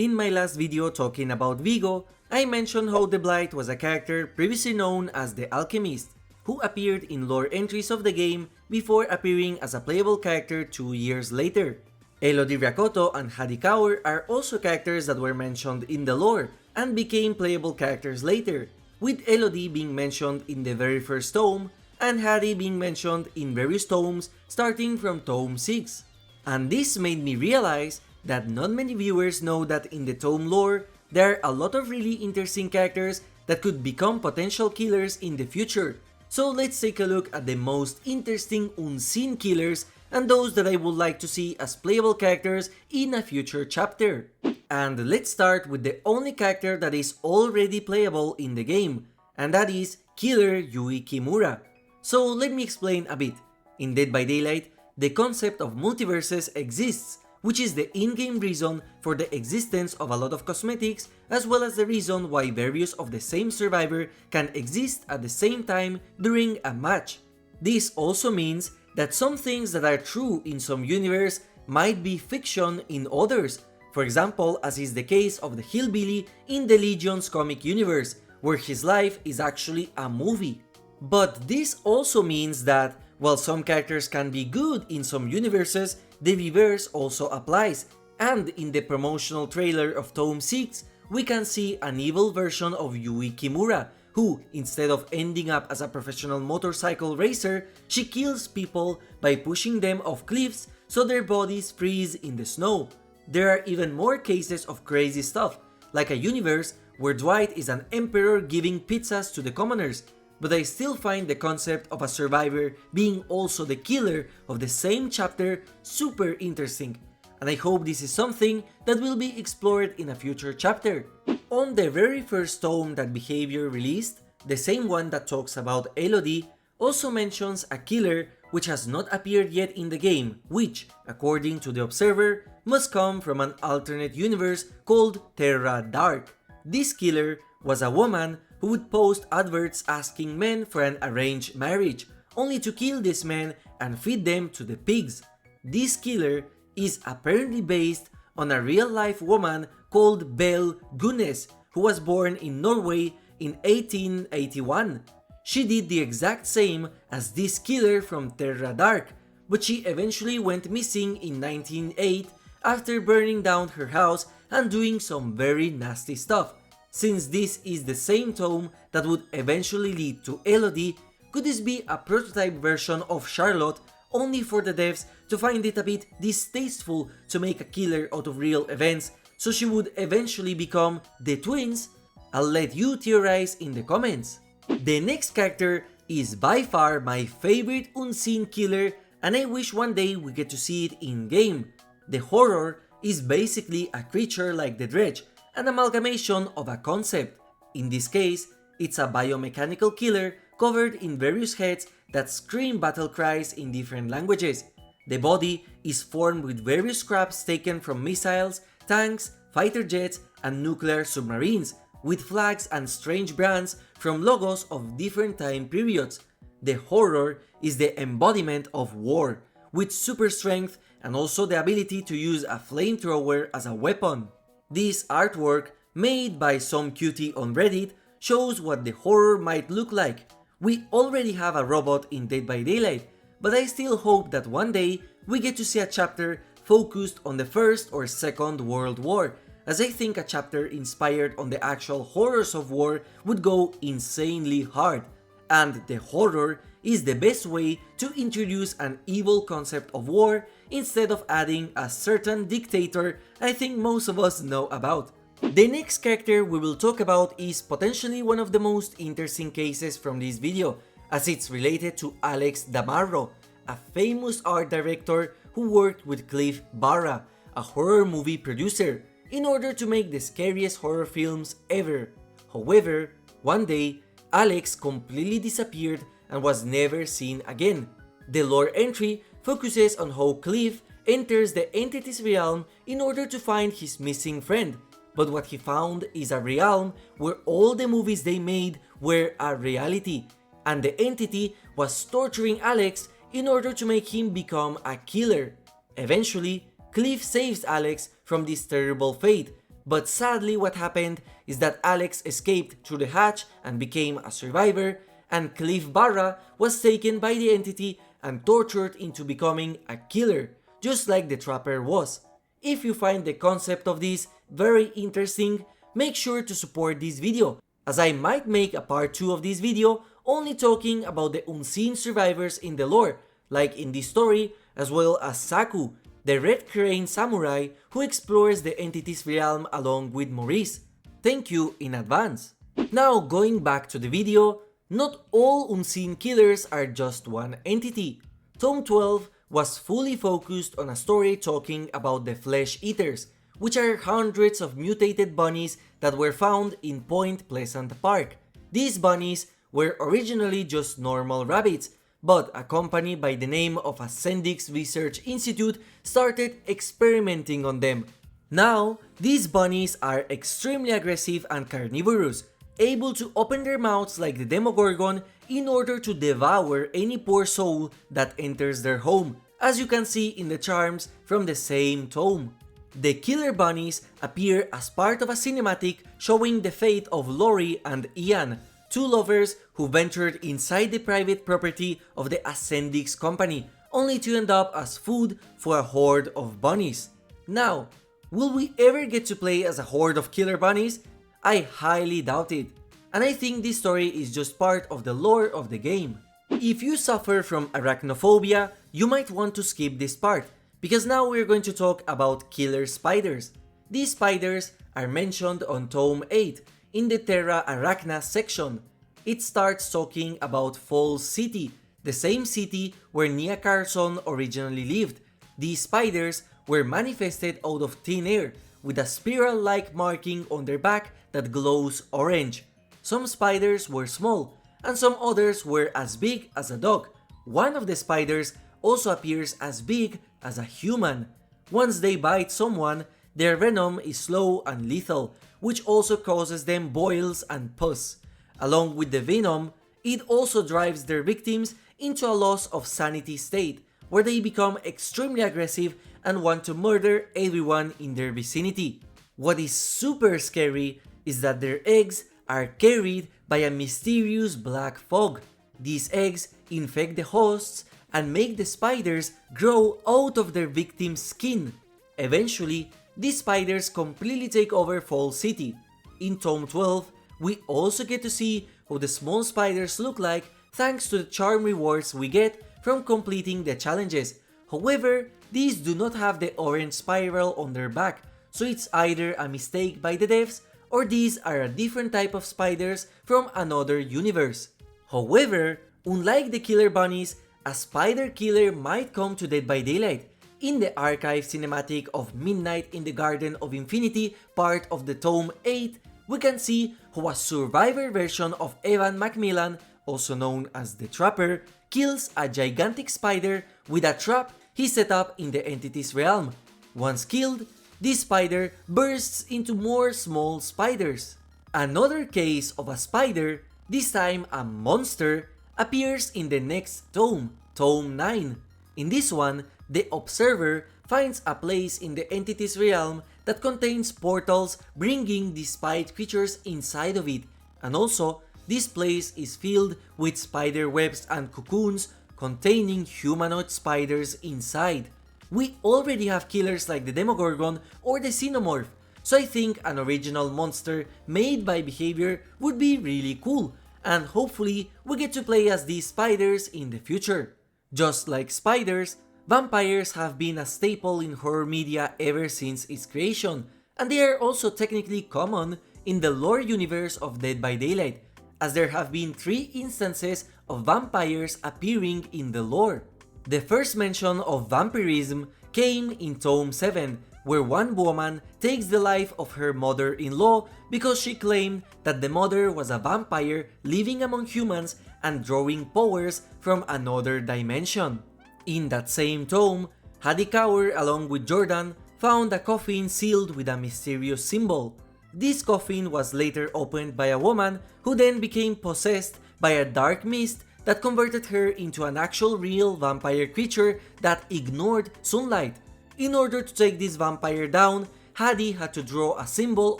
In my last video talking about Vigo, I mentioned how the Blight was a character previously known as the Alchemist, who appeared in lore entries of the game before appearing as a playable character 2 years later. Elodie Ryakoto and Hadi Kaur are also characters that were mentioned in the lore and became playable characters later, with Elodie being mentioned in the very first tome and Hadi being mentioned in various tomes starting from tome 6. And this made me realize that not many viewers know that in the tome lore, there are a lot of really interesting characters that could become potential killers in the future. So let's take a look at the most interesting unseen killers and those that I would like to see as playable characters in a future chapter. And let's start with the only character that is already playable in the game, and that is Killer Yui Kimura. So let me explain a bit. In Dead by Daylight, the concept of multiverses exists, which is the in-game reason for the existence of a lot of cosmetics, as well as the reason why various of the same survivor can exist at the same time during a match. This also means that some things that are true in some universe might be fiction in others, for example as is the case of the Hillbilly in the Legion's comic universe, where his life is actually a movie. But this also means that while some characters can be good in some universes, the reverse also applies, and in the promotional trailer of Tome 6, we can see an evil version of Yui Kimura, who, instead of ending up as a professional motorcycle racer, she kills people by pushing them off cliffs so their bodies freeze in the snow. There are even more cases of crazy stuff, like a universe where Dwight is an emperor giving pizzas to the commoners, but I still find the concept of a survivor being also the killer of the same chapter super interesting, and I hope this is something that will be explored in a future chapter. On the very first tome that Behavior released, the same one that talks about Elodie, also mentions a killer which has not appeared yet in the game, which, according to the Observer, must come from an alternate universe called Terra Dark. This killer was a woman who would post adverts asking men for an arranged marriage, only to kill these men and feed them to the pigs. This killer is apparently based on a real-life woman called Belle Gunness, who was born in Norway in 1881. She did the exact same as this killer from Terra Dark, but she eventually went missing in 1908 after burning down her house and doing some very nasty stuff. Since this is the same tome that would eventually lead to Elodie, could this be a prototype version of Charlotte, only for the devs to find it a bit distasteful to make a killer out of real events, so she would eventually become the twins? I'll let you theorize in the comments. The next character is by far my favorite unseen killer, and I wish one day we get to see it in game. The Horror is basically a creature like the Dredge, an amalgamation of a concept. In this case, it's a biomechanical killer covered in various heads that scream battle cries in different languages. The body is formed with various scraps taken from missiles, tanks, fighter jets, and nuclear submarines, with flags and strange brands from logos of different time periods. The Horror is the embodiment of war, with super strength and also the ability to use a flamethrower as a weapon. This artwork, made by some cutie on Reddit, shows what the Horror might look like. We already have a robot in Dead by Daylight, but I still hope that one day we get to see a chapter focused on the First or Second World War, as I think a chapter inspired on the actual horrors of war would go insanely hard, and the Horror is the best way to introduce an evil concept of war instead of adding a certain dictator I think most of us know about. The next character we will talk about is potentially one of the most interesting cases from this video, as it's related to Alex Damarro, a famous art director who worked with Cliff Barra, a horror movie producer, in order to make the scariest horror films ever. However, one day, Alex completely disappeared and was never seen again. The lore entry focuses on how Cliff enters the entity's realm in order to find his missing friend, but what he found is a realm where all the movies they made were a reality, and the entity was torturing Alex in order to make him become a killer. Eventually, Cliff saves Alex from this terrible fate, But sadly what happened is that Alex escaped through the hatch and became a survivor, and Cliff Barra was taken by the entity and tortured into becoming a killer, just like the Trapper was. If you find the concept of this very interesting, make sure to support this video, as I might make a part 2 of this video only talking about the unseen survivors in the lore, like in this story, as well as Saku, the Red Crane Samurai who explores the entity's realm along with Maurice. Thank you in advance. Now going back to the video, not all unseen killers are just one entity. Tome 12 was fully focused on a story talking about the Flesh Eaters, which are hundreds of mutated bunnies that were found in Point Pleasant Park. These bunnies were originally just normal rabbits, but a company by the name of Ascendix Research Institute started experimenting on them. Now, these bunnies are extremely aggressive and carnivorous, able to open their mouths like the Demogorgon in order to devour any poor soul that enters their home, as you can see in the charms from the same tome. The killer bunnies appear as part of a cinematic showing the fate of Lori and Ian, two lovers who ventured inside the private property of the Ascendix company, only to end up as food for a horde of bunnies. Now, will we ever get to play as a horde of killer bunnies? I highly doubt it, and I think this story is just part of the lore of the game. If you suffer from arachnophobia, you might want to skip this part, because now we're going to talk about killer spiders. These spiders are mentioned on Tome 8 in the Terra Arachna section. It starts talking about Falls City, the same city where Nia Carson originally lived. These spiders were manifested out of thin air, with a spiral-like marking on their back that glows orange. Some spiders were small, and some others were as big as a dog. One of the spiders also appears as big as a human. Once they bite someone, their venom is slow and lethal, which also causes them boils and pus. Along with the venom, it also drives their victims into a loss of sanity state, where they become extremely aggressive and want to murder everyone in their vicinity. What is super scary is that their eggs are carried by a mysterious black fog. These eggs infect the hosts and make the spiders grow out of their victim's skin. Eventually, these spiders completely take over Fall City. In Tome 12, we also get to see how the small spiders look like thanks to the charm rewards we get from completing the challenges. However, these do not have the orange spiral on their back, so it's either a mistake by the devs or these are a different type of spiders from another universe. However, unlike the killer bunnies, a spider killer might come to Dead by Daylight. In the archive cinematic of Midnight in the Garden of Infinity, part of the Tome 8, we can see how a survivor version of Evan Macmillan, also known as the Trapper, kills a gigantic spider with a trap he set up in the entity's realm. Once killed, this spider bursts into more small spiders. Another case of a spider, this time a monster, appears in the next tome, Tome 9. In this one, the Observer finds a place in the entity's realm that contains portals bringing the spite creatures inside of it, and also this place is filled with spider webs and cocoons containing humanoid spiders inside. We already have killers like the Demogorgon or the Xenomorph, so I think an original monster made by Behavior would be really cool, and hopefully we get to play as these spiders in the future. Just like spiders, vampires have been a staple in horror media ever since its creation, and they are also technically common in the lore universe of Dead by Daylight, as there have been 3 instances of vampires appearing in the lore. The first mention of vampirism came in Tome 7, where one woman takes the life of her mother-in-law because she claimed that the mother was a vampire living among humans and drawing powers from another dimension. In that same tome, Hadi Kaur along with Jordan found a coffin sealed with a mysterious symbol. This coffin was later opened by a woman who then became possessed by a dark mist that converted her into an actual real vampire creature that ignored sunlight. In order to take this vampire down, Hadi had to draw a symbol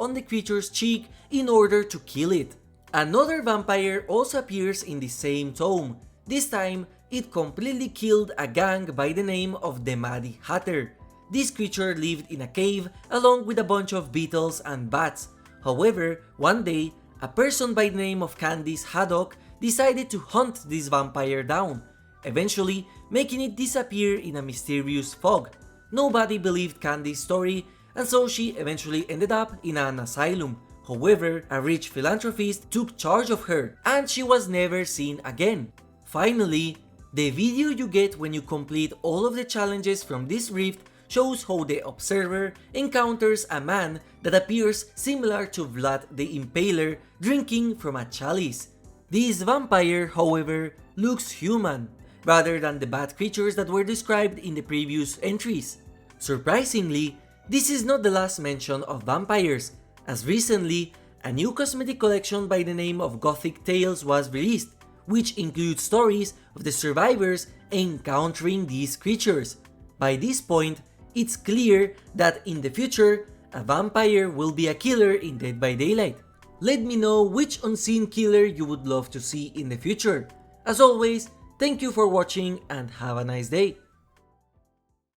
on the creature's cheek in order to kill it. Another vampire also appears in the same tome. This time, it completely killed a gang by the name of the Mad Hatter. This creature lived in a cave along with a bunch of beetles and bats. However, one day, a person by the name of Candice Haddock decided to hunt this vampire down, eventually making it disappear in a mysterious fog. Nobody believed Candice's story, and so she eventually ended up in an asylum. However, a rich philanthropist took charge of her, and she was never seen again. Finally, the video you get when you complete all of the challenges from this rift shows how the observer encounters a man that appears similar to Vlad the Impaler drinking from a chalice. This vampire, however, looks human, rather than the bad creatures that were described in the previous entries. Surprisingly, this is not the last mention of vampires, as recently, a new cosmetic collection by the name of Gothic Tales was released, which includes stories of the survivors encountering these creatures. By this point, it's clear that in the future, a vampire will be a killer in Dead by Daylight. Let me know which unseen killer you would love to see in the future. As always, thank you for watching and have a nice day.